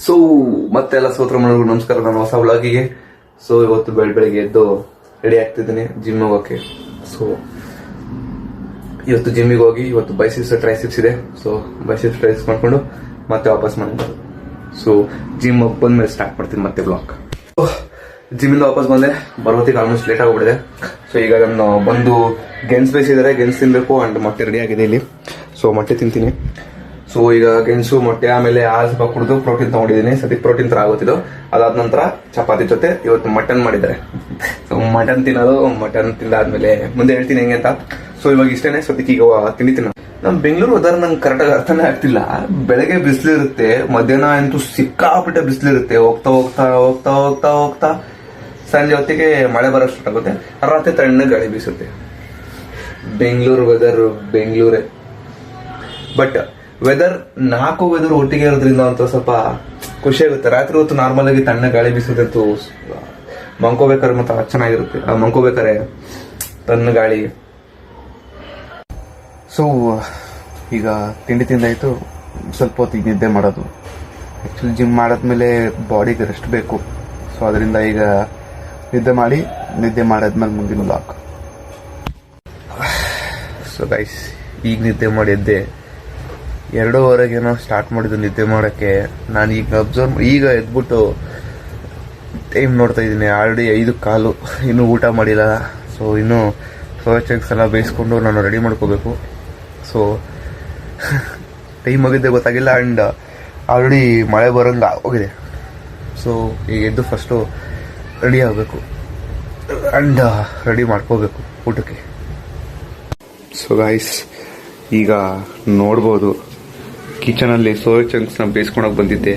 So ಮತ್ತೆಲ್ಲ ಸ್ತೋತ್ರ ಮಾಡೋರು ನಮಸ್ಕಾರ ನನ್ನ ಹೊಸ ವ್ಲಾಗಿಗೆ. ಸೊ ಇವತ್ತು ಬೆಳಗ್ಗೆ ಎದ್ದು ರೆಡಿ ಆಗ್ತಿದ್ದೀನಿ ಜಿಮ್ ಹೋಗೋಕೆ. ಸೊ ಇವತ್ತು ಜಿಮ್ಮಿಗೆ ಹೋಗಿ ಇವತ್ತು ಬೈಸಿಪ್ಸ್ ಟ್ರೈಸಿಪ್ಸ್ ಇದೆ. ಸೊ ಬೈಸಿಪ್ಸ್ ಟ್ರೈಸಿಪ್ಸ್ ಮಾಡ್ಕೊಂಡು ಮತ್ತೆ ವಾಪಸ್ ಮಾಡ್ಬೋದು. ಸೊ ಜಿಮ್ ಬಂದ್ಮೇಲೆ ಸ್ಟಾರ್ಟ್ ಮಾಡ್ತೀನಿ ಮತ್ತೆ ಬ್ಲಾಗ್. ಜಿಮ್ಮಿಂದ ವಾಪಸ್ ಬಂದೆ, ಬರೋತ್ತಿಗೆ ಆಲ್ಮೋಸ್ಟ್ ಲೇಟ್ ಆಗ್ಬಿಟ್ಟಿದೆ. ಸೊ ಈಗ ನಾನು ಬಂದು ಗೆನ್ಸ್ ಬೇಯಿಸಿದರೆ ಗೆನ್ಸ್ ತಿನ್ಬೇಕು ಅಂಡ್ ಮೊಟ್ಟೆ ರೆಡಿ ಆಗಿದೆ ಇಲ್ಲಿ. ಸೊ ಮೊಟ್ಟೆ ತಿಂತೀನಿ. ಸೊ ಈಗ ಗೆಣಸು ಮೊಟ್ಟೆ ಆಮೇಲೆ ಹಾಲು ಸ್ವಲ್ಪ ಕುಡಿದು ಪ್ರೋಟೀನ್ ತಗೊಂಡಿದ್ದೀನಿ. ಸದ್ಯಕ್ಕೆ ಪ್ರೋಟೀನ್ ತರ ಆಗುತ್ತಿದ್ದು. ಅದಾದ ನಂತರ ಚಪಾತಿ ಜೊತೆ ಇವತ್ತು ಮಟನ್ ಮಾಡಿದ್ದಾರೆ. ಸೊ ಮಟನ್ ತಿನ್ನೋದು, ಮಟನ್ ತಿಂದಾದ್ಮೇಲೆ ಮುಂದೆ ಹೇಳ್ತೀನಿ ಹೆಂಗೆ ಅಂತ. ಸೊ ಇವಾಗ ಇಷ್ಟೇನೆ, ಸದ್ಯಕ್ಕೆ ಈಗ ತಿಂಡಿ ತಿನ್ನೋ. ನಮ್ ಬೆಂಗಳೂರು ವೆದರ್ ನಂಗೆ ಕರೆಕ್ಟಾಗಿ ಅರ್ಥನೇ ಆಗ್ತಿಲ್ಲ. ಬೆಳಗ್ಗೆ ಬಿಸಿಲು ಇರುತ್ತೆ, ಮಧ್ಯಾಹ್ನ ಅಂತೂ ಸಿಕ್ಕಾಪಟ್ಟೆ ಬಿಸಿಲು ಇರುತ್ತೆ. ಹೋಗ್ತಾ ಹೋಗ್ತಾ ಹೋಗ್ತಾ ಹೋಗ್ತಾ ಹೋಗ್ತಾ ಸಂಜೆ ಹೊತ್ತಿಗೆ ಮಳೆ ಬರೋ ಸ್ಟಾರ್ಟ್ ಆಗುತ್ತೆ. ರಾತ್ರಿ ತಣ್ಣಗೆ ಗಾಳಿ ಬೀಸುತ್ತೆ. ಬೆಂಗಳೂರು ವೆದರ್ ಬೆಂಗಳೂರೇ. ಬಟ್ ವೆದರ್ 4 ವೆದರ್ ಒಟ್ಟಿಗೆ ಇರೋದ್ರಿಂದ ಅಂತ ಸ್ವಲ್ಪ ಖುಷಿ ಆಗುತ್ತೆ. ರಾತ್ರಿ ಹೊತ್ತು ನಾರ್ಮಲ್ ಆಗಿ ತಣ್ಣ ಗಾಳಿ ಬೀಸೋದಂತೂ ಮಂಕೋಬೇಕಾದ್ರೆ ಮಾತ್ರ ಚೆನ್ನಾಗಿರುತ್ತೆ. ಮಂಕೋಬೇಕಾರೆ ತಣ್ಣ ಗಾಳಿ. ಸೊ ಈಗ ತಿಂಡಿ ತಿಂದಾಯ್ತು, ಸ್ವಲ್ಪ ಹೊತ್ತಿಗೆ ನಿದ್ದೆ ಮಾಡೋದು. ಆ್ಯಕ್ಚುಲಿ ಜಿಮ್ ಮಾಡಾದ್ಮೇಲೆ ಬಾಡಿಗೆ ರೆಸ್ಟ್ ಬೇಕು. ಸೊ ಅದರಿಂದ ಈಗ ನಿದ್ದೆ ಮಾಡಾದ್ಮೇಲೆ ಮುಂದಿನ ಬ್ಲಾಗ್. ಸೊ ಗೈಸ್, ಈಗ ನಿದ್ದೆ ಮಾಡಿ ಎದ್ದೆ. 2:15 ಸ್ಟಾರ್ಟ್ ಮಾಡಿದ್ದು ನಿದ್ದೆ ಮಾಡೋಕ್ಕೆ. ನಾನು ಈಗ ಎದ್ಬಿಟ್ಟು ಟೈಮ್ ನೋಡ್ತಾ ಇದ್ದೀನಿ. ಆಲ್ರೆಡಿ 5:15. ಇನ್ನೂ ಊಟ ಮಾಡಿಲ್ಲ. ಸೊ ಇನ್ನೂ ಸೋಯಾ ಚಂಕ್ಸ್ ಎಲ್ಲ ಬೇಯಿಸ್ಕೊಂಡು ನಾನು ರೆಡಿ ಮಾಡ್ಕೋಬೇಕು. ಸೊ ಟೈಮ್ ಹೋಗಿದ್ದೆ ಗೊತ್ತಾಗಿಲ್ಲ. ಆ್ಯಂಡ್ ಆಲ್ರೆಡಿ ಮಳೆ ಬರೋಂಗೆ ಹೋಗಿದೆ. ಸೊ ಈಗ ಎದ್ದು ಫಸ್ಟು ರೆಡಿ ಆಗಬೇಕು ಆ್ಯಂಡ್ ರೆಡಿ ಮಾಡ್ಕೋಬೇಕು ಊಟಕ್ಕೆ. ಸೊ ಗೈಸ್, ಈಗ ನೋಡ್ಬೋದು ಕಿಚನಲ್ಲಿ ಸೋಯಾ ಚಂಕ್ಸ್ನ ಬೇಯಿಸ್ಕೊಳಕ್ ಬಂದಿದ್ದೆ.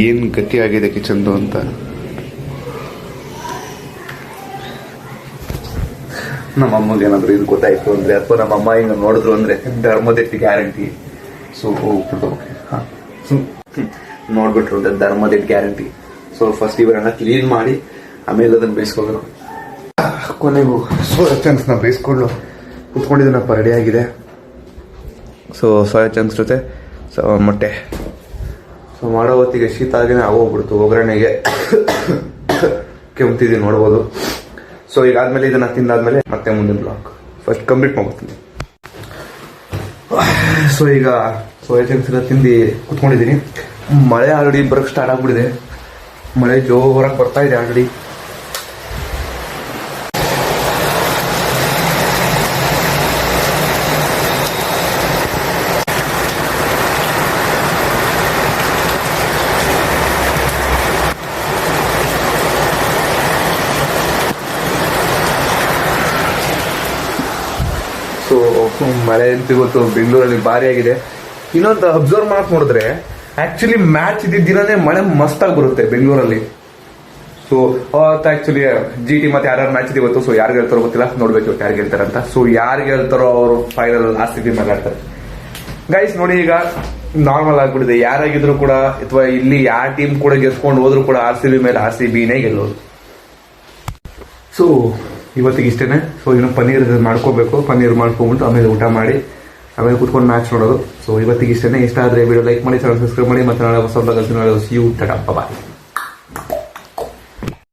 ಏನು ಗತಿ ಆಗಿದೆ ಕಿಚನ್ದು ಅಂತ. ನಮ್ಮಮ್ಮಗೆ ಏನಾದ್ರು ಇದು ಗೊತ್ತಾಯ್ತು ಅಂದ್ರೆ, ಅಥವಾ ನಮ್ಮಮ್ಮ ಹಿಂಗ ನೋಡಿದ್ರು ಅಂದ್ರೆ ಧರ್ಮದೆತ್ತಿ ಗ್ಯಾರಂಟಿ. ಸೊ ನೋಡ್ಬಿಟ್ರು ಅಂದ್ರೆ ಧರ್ಮದೆತ್ತಿ ಗ್ಯಾರಂಟಿ. ಸೊ ಫಸ್ಟ್ ಇವರೆಲ್ಲ ಕ್ಲೀನ್ ಮಾಡಿ ಆಮೇಲೆ ಅದನ್ನ ಬೇಯಿಸ್ಕೋಬೇಕು. ಕೊನೆಗೂ ಸೋಯಾ ಚಂಕ್ಸ್ನ ಬೇಯಿಸ್ಕೊಂಡು ಕುತ್ಕೊಂಡಿದ್ದೀನಪ್ಪ, ರೆಡಿ ಆಗಿದೆ. ಸೊ ಸೋಯಾ ಚಂಕ್ಸ್ ಜೊತೆ ಮೊಟ್ಟೆ. ಸೊ ಮಾಡೋ ಹೊತ್ತಿಗೆ ಶೀತ ಆಗಿನೇ ಆಗೋಗ್ಬಿಡ್ತು. ಒಗ್ಗರಣೆಗೆ ಕೆಮ್ತಿದ್ದೀನಿ, ನೋಡ್ಬೋದು. ಸೊ ಈಗಾದ್ಮೇಲೆ ಇದನ್ನ ತಿಂದಾದ್ಮೇಲೆ ಮತ್ತೆ ಮುಂದಿನ ಬ್ಲಾಗ್ ಫಸ್ಟ್ ಕಂಪ್ಲೀಟ್ ಮಾಡ್ತೀನಿ. ಸೊ ಈಗ ಸೋಯಾ ಚಂಕ್ಸ್ ಎಲ್ಲ ತಿಂದು ಕುತ್ಕೊಂಡಿದ್ದೀನಿ. ಮಳೆ ಆಲ್ರೆಡಿ ಬರೋಕ್ಕೆ ಸ್ಟಾರ್ಟ್ ಆಗ್ಬಿಟ್ಟಿದೆ. ಮಳೆ ಜೋರಾಗಿ ಬರ್ತಾ ಇದೆ ಆಲ್ರೆಡಿ. ಸೊ ಮಳೆ ಅಂತ ಇವತ್ತು ಬೆಂಗಳೂರಲ್ಲಿ ಭಾರಿ ಆಗಿದೆ. ಇನ್ನೊಂದು ಅಬ್ಸರ್ವ್ ಮಾಡಕ್ ನೋಡಿದ್ರೆ, ಆಕ್ಚುಲಿ ಮ್ಯಾಚ್ ಇದ್ದಿದ್ದ ದಿನನೇ ಮಳೆ ಮಸ್ತಾಗಿ ಬರುತ್ತೆ ಬೆಂಗಳೂರಲ್ಲಿ. ಸೊ ಆಕ್ಚುಲಿ GT ಮತ್ತೆ ಯಾರ್ಯಾರು ಮ್ಯಾಚ್ ಇದೆ ಇವತ್ತು. ಸೊ ಯಾರು ಗೆಲ್ತಾರೋ ಗೊತ್ತಿಲ್ಲ, ನೋಡ್ಬೇಕು ಯಾರು ಗೆಲ್ತಾರ ಅಂತ. ಸೊ ಯಾರು ಗೆಲ್ತಾರೋ ಅವರು ಫೈನಲ್ RCB ಮಾತಾಡ್ತಾರೆ. ಗೈಸ್ ನೋಡಿ, ಈಗ ನಾರ್ಮಲ್ ಆಗ್ಬಿಟ್ಟಿದೆ. ಯಾರಾಗಿದ್ರು ಕೂಡ, ಅಥವಾ ಇಲ್ಲಿ ಯಾವ ಟೀಮ್ ಕೂಡ ಗೆಲ್ಸ್ಕೊಂಡು ಹೋದ್ರು ಕೂಡ RCB ಮೇಲೆ RCBನೇ ಗೆಲ್ಲೋದು. ಸೊ ಇವತ್ತಿಗೆ ಇಷ್ಟೇನೆ. ಸೊ ಇನ್ನು ಪನ್ನೀರ್ ಮಾಡ್ಕೋಬೇಕು. ಪನ್ನೀರ್ ಮಾಡ್ಕೊಂಡ್ಬಿಟ್ಟು ಆಮೇಲೆ ಊಟ ಮಾಡಿ ಆಮೇಲೆ ಕುತ್ಕೊಂಡು ಮ್ಯಾಚ್ ನೋಡೋದು. ಸೊ ಇವತ್ತಿಗೆ ಇಷ್ಟೇನೆ. ಇಷ್ಟ ಆದರೆ ವಿಡಿಯೋ ಲೈಕ್ ಮಾಡಿ, ಚಾನಲ್ ಸಬ್ಸ್ಕ್ರೈಬ್ ಮಾಡಿ. ಮತ್ತೆ ನಾಳೆ ಹೊಸ ಬ್ಲಾಗ್ ಅಲ್ಲಿ ಟಾಟಾ ಬಾಯ್.